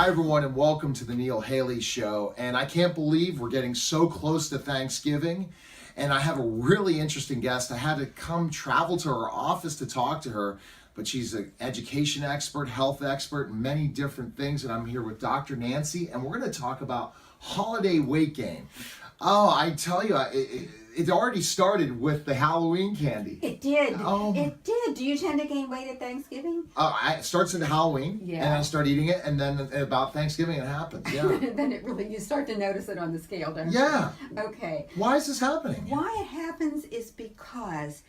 Hi, everyone, and welcome to the Neil Haley Show. And I can't believe we're getting so close to Thanksgiving. And I have a really interesting guest. I had to travel to her office to talk to her, but she's an education expert, health expert, and many different things. And I'm here with Dr. Nancy, and we're going to talk about holiday weight gain. Oh, I tell you, it already started with the Halloween candy. It did. It did. Do you tend to gain weight at Thanksgiving? It starts at Halloween, and I start eating it, and then about Thanksgiving it happens. Yeah. Then you start to notice it on the scale, don't you? Yeah. Okay. Why is this happening? Why it happens is because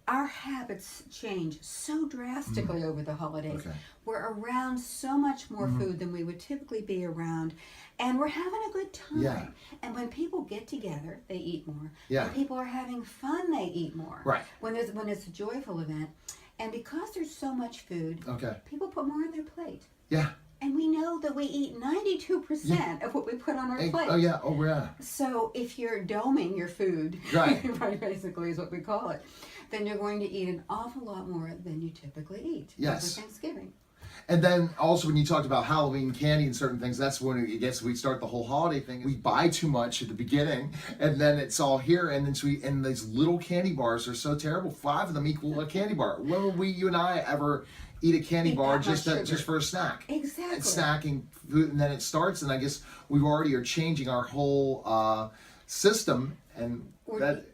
our habits change so drastically over the holidays. Okay. We're around so much more food than we would typically be around, and we're having a good time. Yeah. And when people get together, they eat more. Yeah. When people are having fun, they eat more. Right. When it's a joyful event. And because there's so much food, people put more on their plate. Yeah. And we know that we eat 92% of what we put on our plate. Oh, yeah. Oh, yeah. So if you're doming your food, Right, basically is what we call it, then you're going to eat an awful lot more than you typically eat over Thanksgiving. And then also when you talked about Halloween candy and certain things, that's when we start the whole holiday thing. We buy too much at the beginning, and then it's all here, and then these little candy bars are so terrible. 5 of them equal a candy bar. When will you and I ever eat a candy bar just for a snack? Exactly. And snacking food, and then it starts, and I guess we already are changing our whole system, and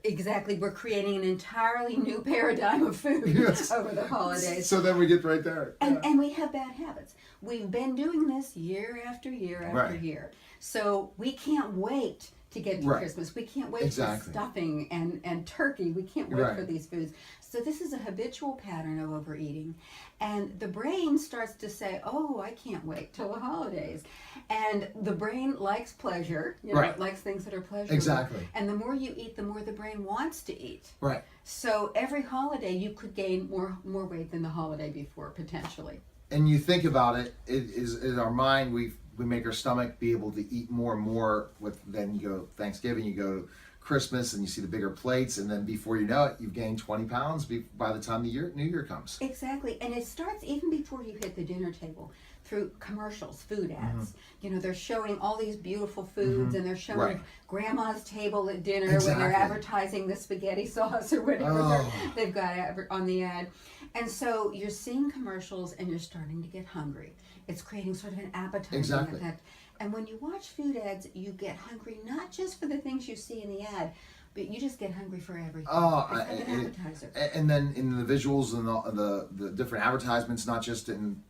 Exactly. We're creating an entirely new paradigm of food over the holidays. So then we get right there. And we have bad habits. We've been doing this year after year after year. So we can't wait to get to Christmas. We can't wait for stuffing and turkey. We can't wait for these foods. So this is a habitual pattern of overeating. And the brain starts to say, oh, I can't wait till the holidays. And the brain likes pleasure. It likes things that are pleasurable. Exactly. And the more you eat, the more the brain wants to eat. Right. So every holiday you could gain more weight than the holiday before, potentially. And you think about it, it is in our mind, we make our stomach be able to eat more and more. Then you go Thanksgiving, you go Christmas, and you see the bigger plates, and then before you know it, you've gained 20 pounds by the time the New Year comes. Exactly, and it starts even before you hit the dinner table through commercials, food ads. They're showing all these beautiful foods, and they're showing grandma's table at dinner when they're advertising the spaghetti sauce or whatever they've got on the ad. And so you're seeing commercials and you're starting to get hungry. It's creating sort of an appetizing effect. And when you watch food ads, you get hungry not just for the things you see in the ad, but you just get hungry for everything. It's like an appetizer. And then in the visuals and the different advertisements, not just in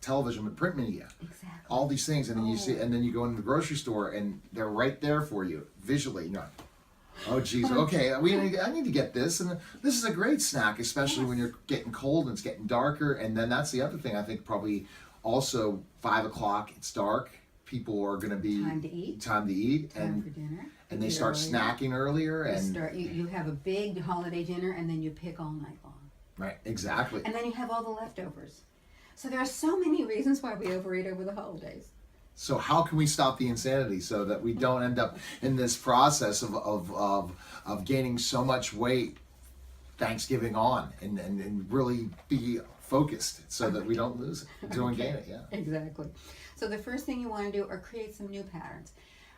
television but print media. Exactly. All these things, and then you see, and then you go into the grocery store, and they're right there for you visually. Oh geez, okay, I need to get this, and this is a great snack, especially when you're getting cold and it's getting darker. And then that's the other thing, I think probably also 5 o'clock, it's dark. People are going to be time to eat, time for dinner, and they start snacking earlier, and you have a big holiday dinner, and then you pick all night long. Right, exactly. And then you have all the leftovers. So there are so many reasons why we overeat over the holidays. So how can we stop the insanity so that we don't end up in this process of gaining so much weight Thanksgiving on, and really be focused so that we don't lose it, don't gain it? Yeah. Exactly. So the first thing you want to do are create some new patterns.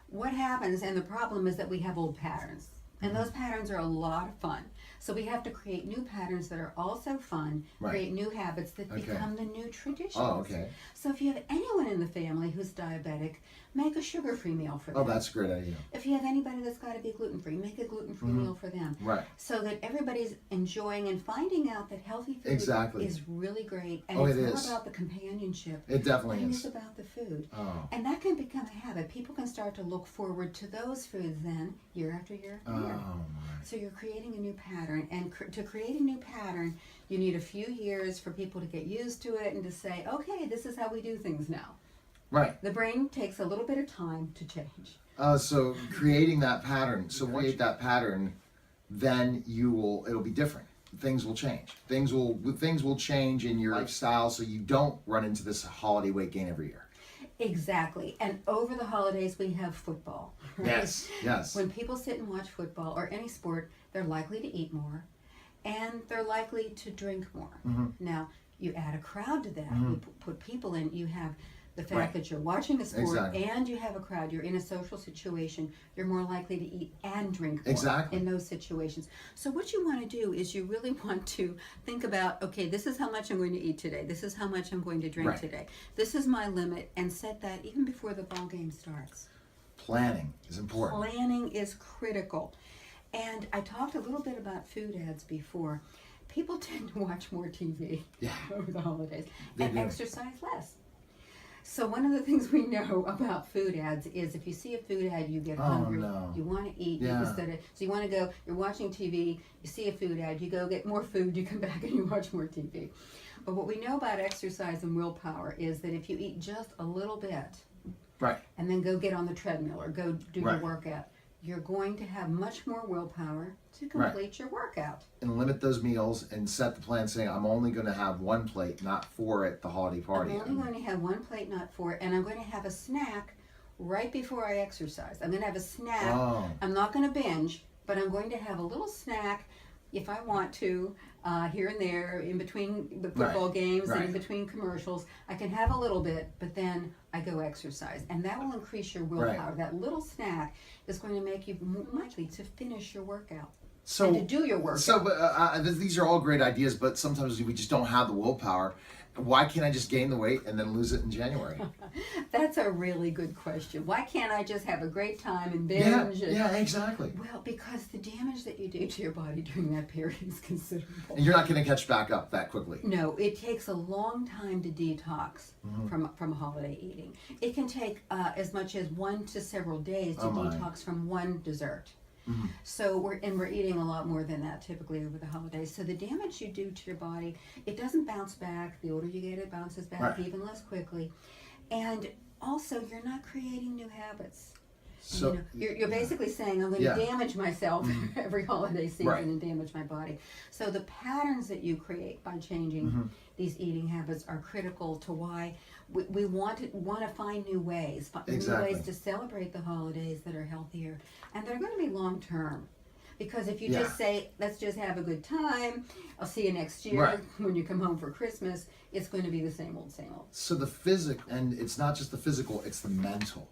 What happens, and the problem is that we have old patterns, and those patterns are a lot of fun. So we have to create new patterns that are also fun, create new habits that become the new traditions. Oh, okay. So if you have anyone in the family who's diabetic, make a sugar-free meal for them. Oh, that's a great idea. If you have anybody that's got to be gluten-free, make a gluten-free meal for them. Right. So that everybody's enjoying and finding out that healthy food is really great. And it's not about the companionship. It definitely is. It's about the food. Oh. And that can become a habit. People can start to look forward to those foods then, year after year after year. So you're creating a new pattern. And to create a new pattern, you need a few years for people to get used to it and to say, okay, this is how we do things now. Right. The brain takes a little bit of time to change. So creating that pattern, create that pattern, then it'll be different. Things will change. Things will change in your lifestyle so you don't run into this holiday weight gain every year. Exactly. And over the holidays, we have football. Right? Yes, yes. When people sit and watch football or any sport, they're likely to eat more and they're likely to drink more. Now, you add a crowd to that. You put people in, you have the fact Right. that you're watching a sport Exactly. and you have a crowd, you're in a social situation, you're more likely to eat and drink more Exactly. in those situations. So what you want to do is you really want to think about, okay, this is how much I'm going to eat today. This is how much I'm going to drink Right. today. This is my limit, and set that even before the ball game starts. Planning is important. Planning is critical. And I talked a little bit about food ads before. People tend to watch more TV Yeah. over the holidays They and do. exercise less. So one of the things we know about food ads is if you see a food ad, you get hungry. No. You want to eat Yeah. instead of, so you want to go, you're watching TV, you see a food ad, you go get more food, you come back and you watch more TV. But what we know about exercise and willpower is that if you eat just a little bit Right. and then go get on the treadmill or go do Right. your workout, you're going to have much more willpower to complete your workout. And limit those meals and set the plan saying, I'm only going to have one plate, not four at the holiday party. I'm only going to have one plate, not four, and I'm going to have a snack right before I exercise. I'm going to have a snack. Oh. I'm not going to binge, but I'm going to have a little snack if I want to, here and there, in between the football Right. games and in Right. between commercials. I can have a little bit, but then I go exercise. And that will increase your willpower. Right. That little snack is going to make you more likely to finish your workout. So, and to do your workout. So, these are all great ideas, but sometimes we just don't have the willpower. Why can't I just gain the weight and then lose it in January? That's a really good question. Why can't I just have a great time and Yeah, binge? yeah, exactly. Well, because the damage that you do to your body during that period is considerable. And you're not going to catch back up that quickly. No, it takes a long time to detox from holiday eating. It can take as much as 1 to several days to Oh, my. detox from one dessert. So we're eating a lot more than that typically over the holidays. So the damage you do to your body, it doesn't bounce back. The older you get, it bounces back Right. even less quickly. And also, you're not creating new habits. So, You're basically saying, I'm going Yeah. to damage myself every holiday season Right. and damage my body. So the patterns that you create by changing these eating habits are critical to why we want to find new ways, Exactly. new ways to celebrate the holidays that are healthier. And they're going to be long term. Because if you Yeah. just say, let's just have a good time, I'll see you next year Right. when you come home for Christmas, it's going to be the same old, same old. So the and it's not just the physical, it's the mental.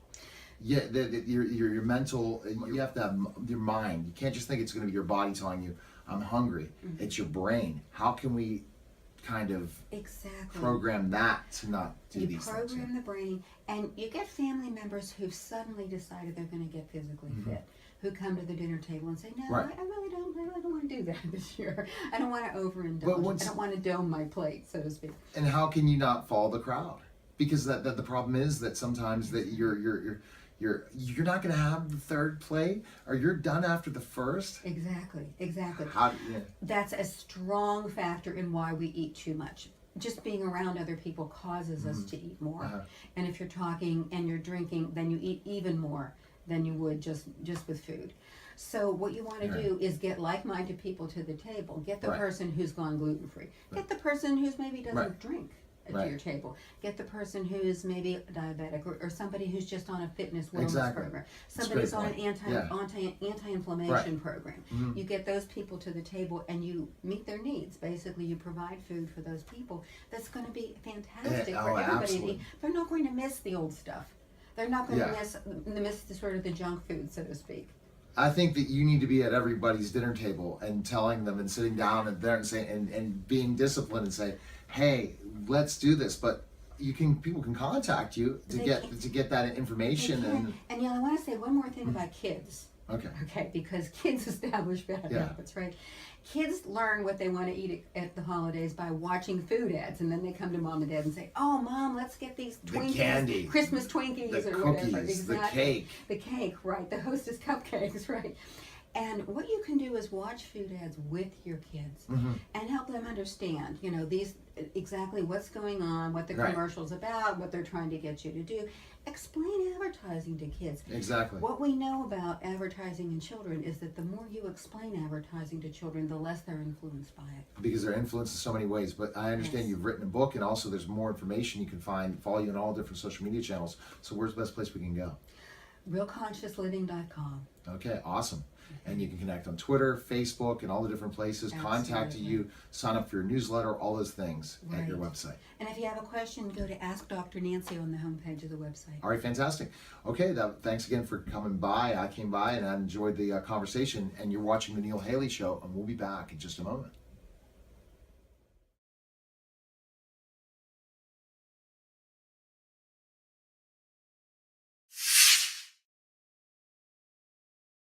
Yeah, your mental, you have to have your mind. You can't just think it's going to be your body telling you, I'm hungry. It's your brain. How can we kind of Exactly. program that to not do You these things? program the brain, and you get family members who've suddenly decided they're going to get physically fit, who come to the dinner table and say, "No, Right. I really don't want to do that this year. I don't want to But overindulge. I don't want to dome my plate, so to speak." And how can you not follow the crowd? Because that the problem is that sometimes that you're not going to have the third plate, or you're done after the first. Exactly. How? Yeah. That's a strong factor in why we eat too much. Just being around other people causes us to eat more. Uh-huh. And if you're talking and you're drinking, then you eat even more than you would just with food. So what you want to Right. do is get like-minded people to the table. Get the Right. person who's gone gluten-free. Get the person who's maybe doesn't Right. drink to Right. your table. Get the person who's maybe diabetic or somebody who's just on a fitness wellness Exactly. program. That's a Somebody's great on an point. anti-inflammation program. Mhm. You get those people to the table and you meet their needs. Basically, you provide food for those people. That's going to be fantastic for everybody to absolutely. eat. They're not going to miss the old stuff. They're not going Yeah. to miss the sort of the junk food, so to speak. I think that you need to be at everybody's dinner table and telling them and sitting down and there and saying and being disciplined and say, hey, let's do this. But people can contact you to They get that information. And I want to say one more thing about kids. Okay. Okay, because kids establish bad Yeah. habits, right? Kids learn what they want to eat at the holidays by watching food ads, and then they come to mom and dad and say, "Oh, mom, let's get these Twinkies, The candy, Christmas Twinkies, the or cookies, whatever." the cake. The cake, right? The Hostess cupcakes, right? And what you can do is watch food ads with your kids and help them understand, these exactly what's going on, what the Right. commercial's about, what they're trying to get you to do. Explain advertising to kids. Exactly. What we know about advertising in children is that the more you explain advertising to children, the less they're influenced by it. Because they're influenced in so many ways. But I understand Yes. you've written a book, and also there's more information you can follow you on all different social media channels. So where's the best place we can go? RealConsciousLiving.com. Okay, awesome. And you can connect on Twitter, Facebook, and all the different places, contact Absolutely. you, sign up for your newsletter, all those things at your Right. website. And if you have a question, go to Ask Dr. Nancy on the homepage of the website. All right, fantastic. Okay, thanks again for coming by. I came by and I enjoyed the conversation. And you're watching The Neil Haley Show, and we'll be back in just a moment.